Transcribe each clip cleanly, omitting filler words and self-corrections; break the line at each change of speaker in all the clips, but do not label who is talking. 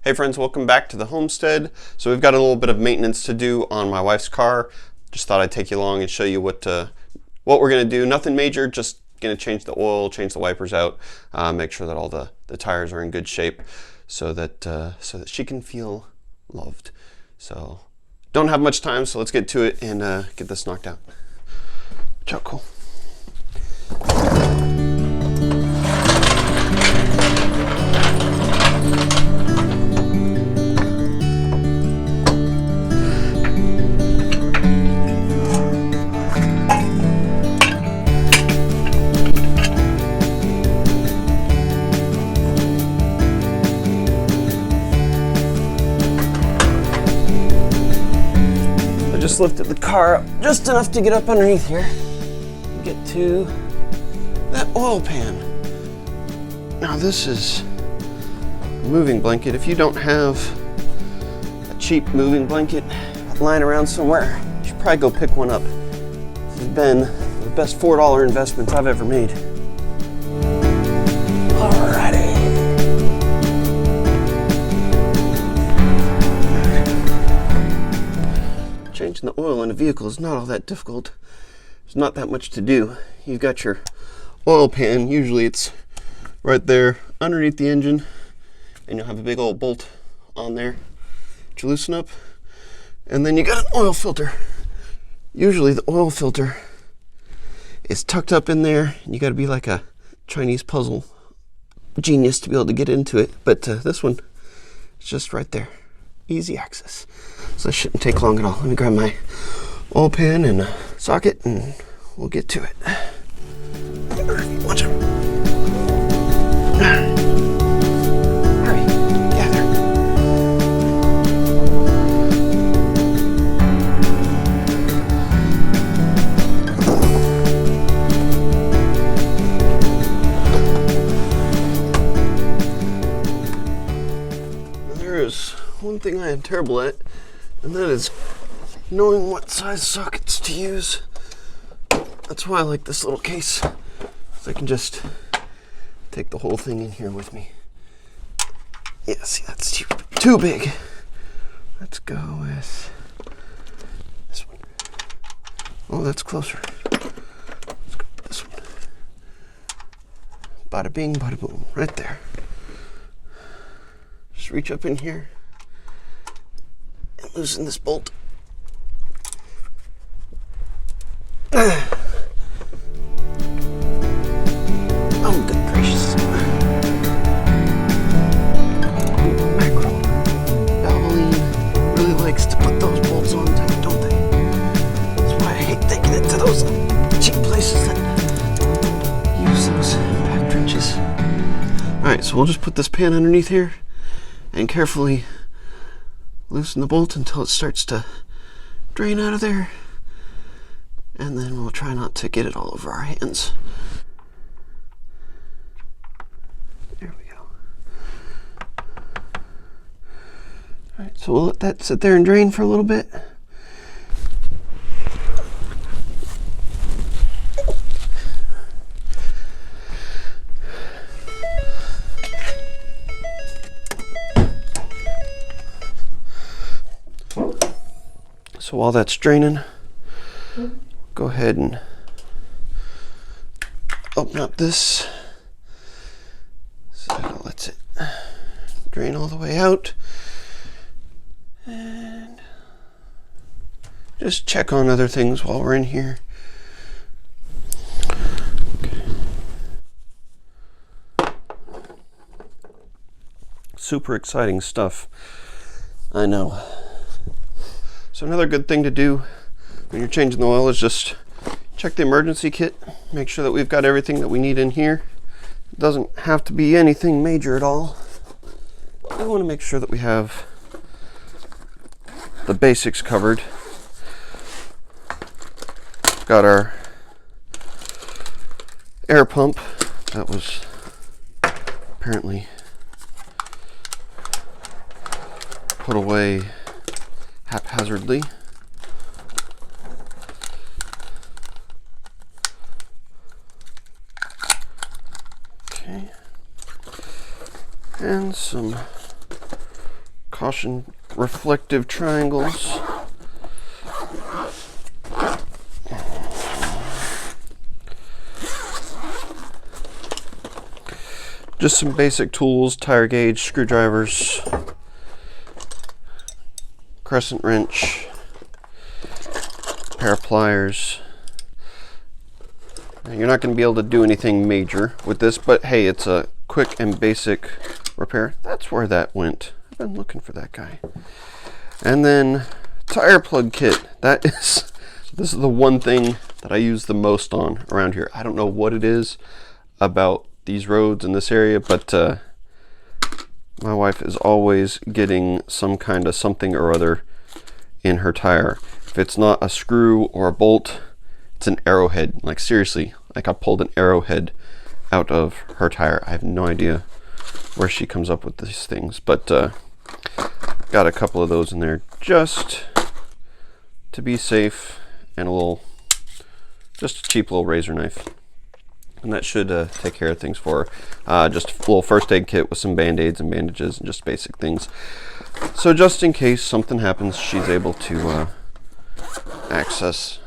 Hey friends, welcome back to the Homestead. So we've got a little bit of maintenance to do on my wife's car. Just thought I'd take you along and show you what we're gonna do. Nothing major, just gonna change the oil, change the wipers out, make sure that all the tires are in good shape so that she can feel loved. So don't have much time, so let's get to it and get this knocked out. Ciao, cool. Just lifted the car up just enough to get up underneath here and get to that oil pan. Now this is a moving blanket. If you don't have a cheap moving blanket lying around somewhere, you should probably go pick one up. This has been the best $4 investments I've ever made. Alrighty. Changing the oil in a vehicle is not all that difficult. There's not that much to do. You've got your oil pan. Usually it's right there underneath the engine, and you'll have a big old bolt on there that you loosen up. And then you got an oil filter. Usually the oil filter is tucked up in there, and you got to be like a Chinese puzzle genius to be able to get into it. But this one is just right there. Easy access. So this shouldn't take long at all. Let me grab my oil pan and socket and we'll get to it. Watch it. Hurry. Yeah, there. There is one thing I am terrible at, and that is knowing what size sockets to use. That's why I like this little case, so I can just take the whole thing in here with me. Yeah, see, that's too big. Let's go with this one. Oh, that's closer. Let's go with this one. Bada bing, bada boom, right there. Just reach up in here and loosen this bolt. Oh, good gracious. Mackerel. Valvoline really likes to put those bolts on tight, don't they? That's why I hate taking it to those cheap places that use those back trenches. Alright, so we'll just put this pan underneath here and carefully loosen the bolt until it starts to drain out of there. And then we'll try not to get it all over our hands. There we go. Alright, so we'll let that sit there and drain for a little bit. So while that's draining, go ahead and open up this so that lets it drain all the way out. And just check on other things while we're in here. Okay. Super exciting stuff, I know. So another good thing to do when you're changing the oil is just check the emergency kit, make sure that we've got everything that we need in here. It doesn't have to be anything major at all. We want to make sure that we have the basics covered. Got our air pump that was apparently put away haphazardly. Okay. And some caution reflective triangles. Just some basic tools, tire gauge, screwdrivers, crescent wrench, pair of pliers. Now, you're not going to be able to do anything major with this, but hey, it's a quick and basic repair. That's where that went. I've been looking for that guy. And then tire plug kit. This is the one thing that I use the most on around here. I don't know what it is about these roads in this area, but my wife is always getting some kind of something or other in her tire. If it's not a screw or a bolt, it's an arrowhead. Like seriously, like I pulled an arrowhead out of her tire. I have no idea where she comes up with these things, but got a couple of those in there just to be safe, and just a cheap little razor knife. And that should take care of things for her. Just a little first aid kit with some band-aids and bandages and just basic things. So just in case something happens, she's able to access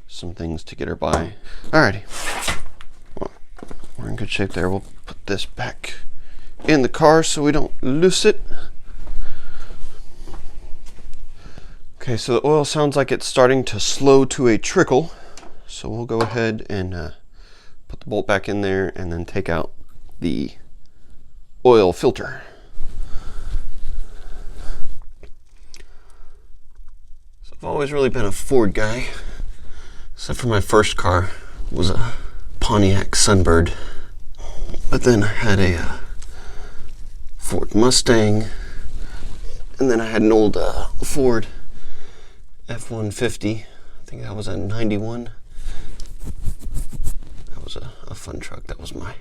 some things to get her by. Alrighty. Well, we're in good shape there. We'll put this back in the car so we don't lose it. Okay, so the oil sounds like it's starting to slow to a trickle. So we'll go ahead and put the bolt back in there and then take out the oil filter. So I've always really been a Ford guy, except for my first car was a Pontiac Sunbird. But then I had a Ford Mustang, and then I had an old Ford F-150. I think that was a 91. A fun truck. That was my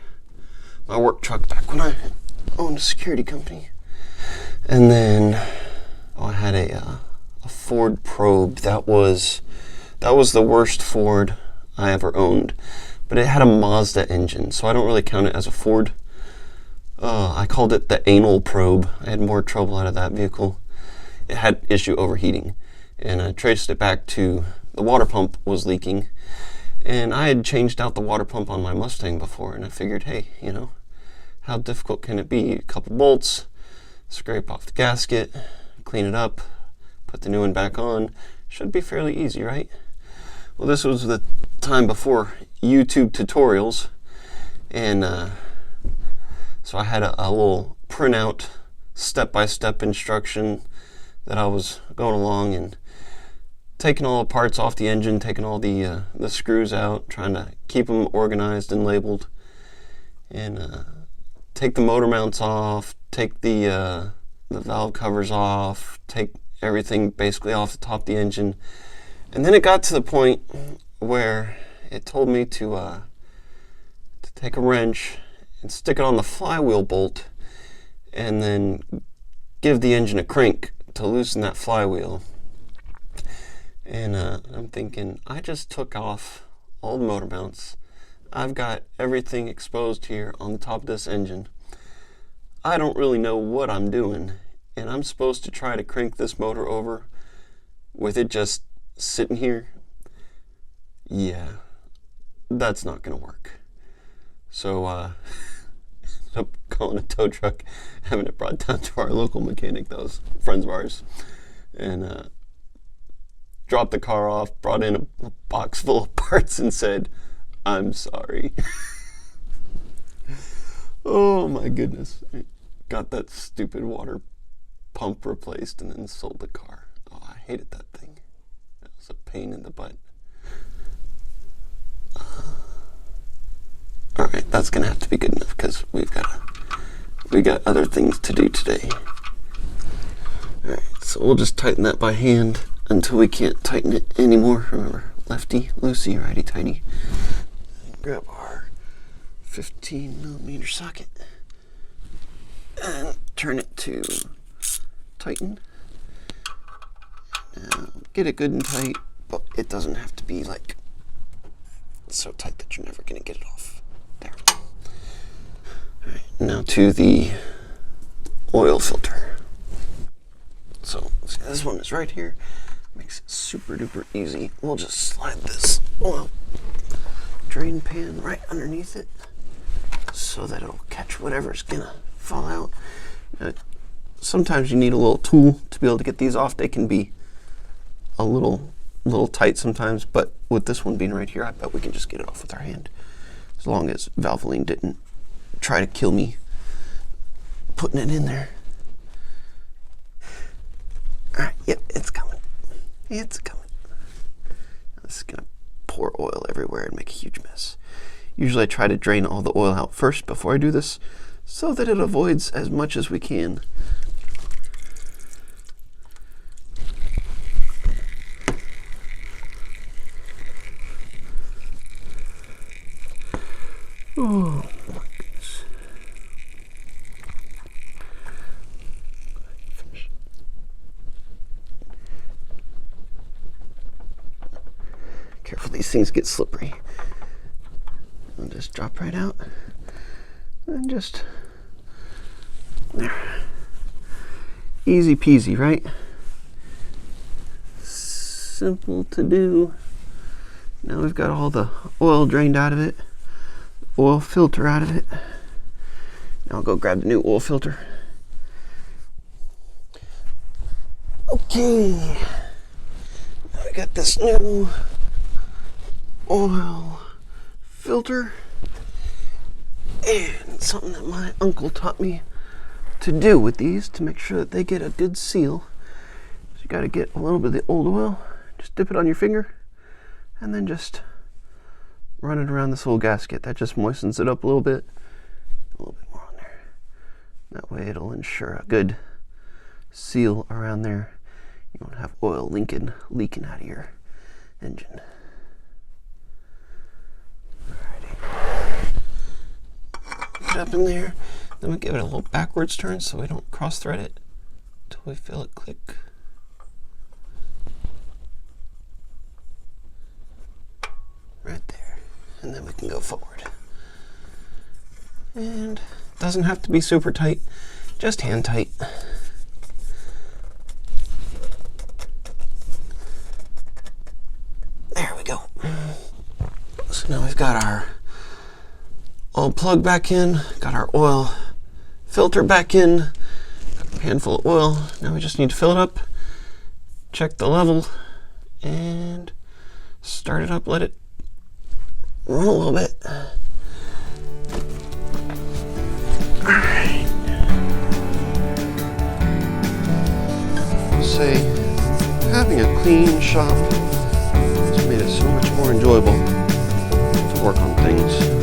work truck back when I owned a security company. And then I had a Ford Probe. That was the worst Ford I ever owned, but it had a Mazda engine, so I don't really count it as a Ford. I called it the anal probe. I had more trouble out of that vehicle. It had issue overheating, and I traced it back to the water pump was leaking. And I had changed out the water pump on my Mustang before, and I figured, hey, you know, how difficult can it be? A couple bolts, scrape off the gasket, clean it up, put the new one back on. Should be fairly easy, right? Well, this was the time before YouTube tutorials, and so I had a little printout, step-by-step instruction that I was going along and taking all the parts off the engine, taking all the screws out, trying to keep them organized and labeled, and take the motor mounts off, take the valve covers off, take everything basically off the top of the engine. And then it got to the point where it told me to take a wrench and stick it on the flywheel bolt and then give the engine a crank to loosen that flywheel. And I'm thinking, I just took off all the motor mounts. I've got everything exposed here on the top of this engine. I don't really know what I'm doing, and I'm supposed to try to crank this motor over with it just sitting here. Yeah, that's not gonna work. So ended up calling a tow truck, having it brought down to our local mechanic that was friends of ours, and dropped the car off, brought in a box full of parts and said, I'm sorry. Oh my goodness. Got that stupid water pump replaced and then sold the car. Oh, I hated that thing. That was a pain in the butt. Alright, that's gonna have to be good enough because we got other things to do today. Alright, so we'll just tighten that by hand until we can't tighten it anymore. Remember, lefty, loosey, righty, tighty. Grab our 15mm socket and turn it to tighten. Now, get it good and tight, but it doesn't have to be like so tight that you're never gonna get it off. There. All right, now to the oil filter. is right here. Makes it super duper easy. We'll just slide this oil drain pan right underneath it so that it'll catch whatever's gonna fall out. Sometimes you need a little tool to be able to get these off. They can be a little tight sometimes, but with this one being right here, I bet we can just get it off with our hand. As long as Valvoline didn't try to kill me putting it in there. Alright, yep, it's coming. It's coming. This is gonna pour oil everywhere and make a huge mess. Usually I try to drain all the oil out first before I do this, so that it avoids as much as we can. Oh my goodness. Careful, these things get slippery. I'll just drop right out and just there. Easy peasy, right? Simple to do. Now we've got all the oil drained out of it, oil filter out of it. Now I'll go grab the new oil filter. Okay, now we got this new oil filter, and something that my uncle taught me to do with these to make sure that they get a good seal. So you got to get a little bit of the old oil, just dip it on your finger, and then just run it around this little gasket. That just moistens it up a little bit more on there. That way it'll ensure a good seal around there. You won't have oil leaking out of your engine. Put it up in there, then we give it a little backwards turn so we don't cross thread it until we feel it click. Right there, and then we can go forward. And it doesn't have to be super tight, just hand tight. There we go. So now we've got our oil plug back in, got our oil filter back in, got a handful of oil. Now we just need to fill it up, check the level, and start it up, let it run a little bit. Alright. I'll say having a clean shop has made it so much more enjoyable to work on things.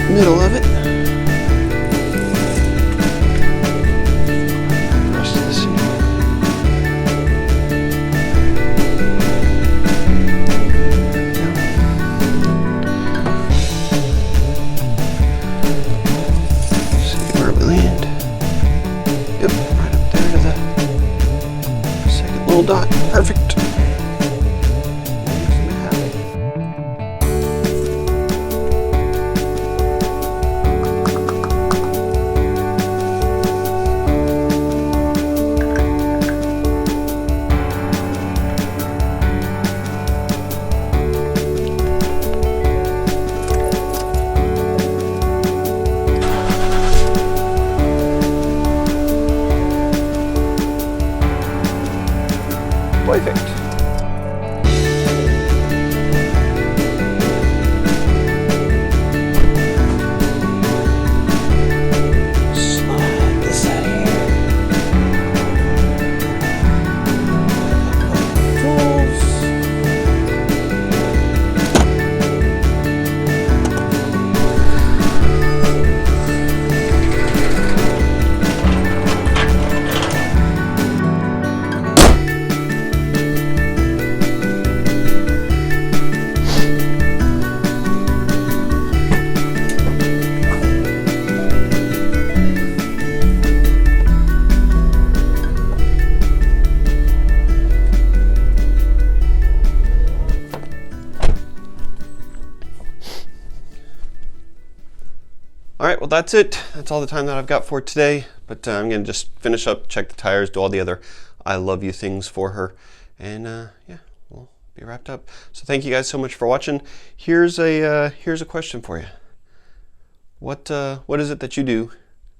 Middle of it. The rest of this in here. See where we land. Yep, right up there to the second little dot. Perfect. Perfect. All right, well, that's it. That's all the time that I've got for today. But I'm going to just finish up, check the tires, do all the other I love you things for her. And yeah, we'll be wrapped up. So thank you guys so much for watching. Here's a question for you. What is it that you do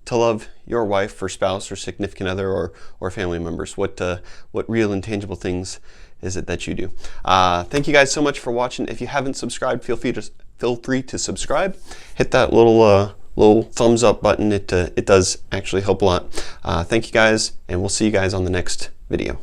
to love your wife or spouse or significant other or family members? What real intangible things is it that you do? Thank you guys so much for watching. If you haven't subscribed, feel free to subscribe. Hit that little thumbs up button. It does actually help a lot. Thank you guys, and we'll see you guys on the next video.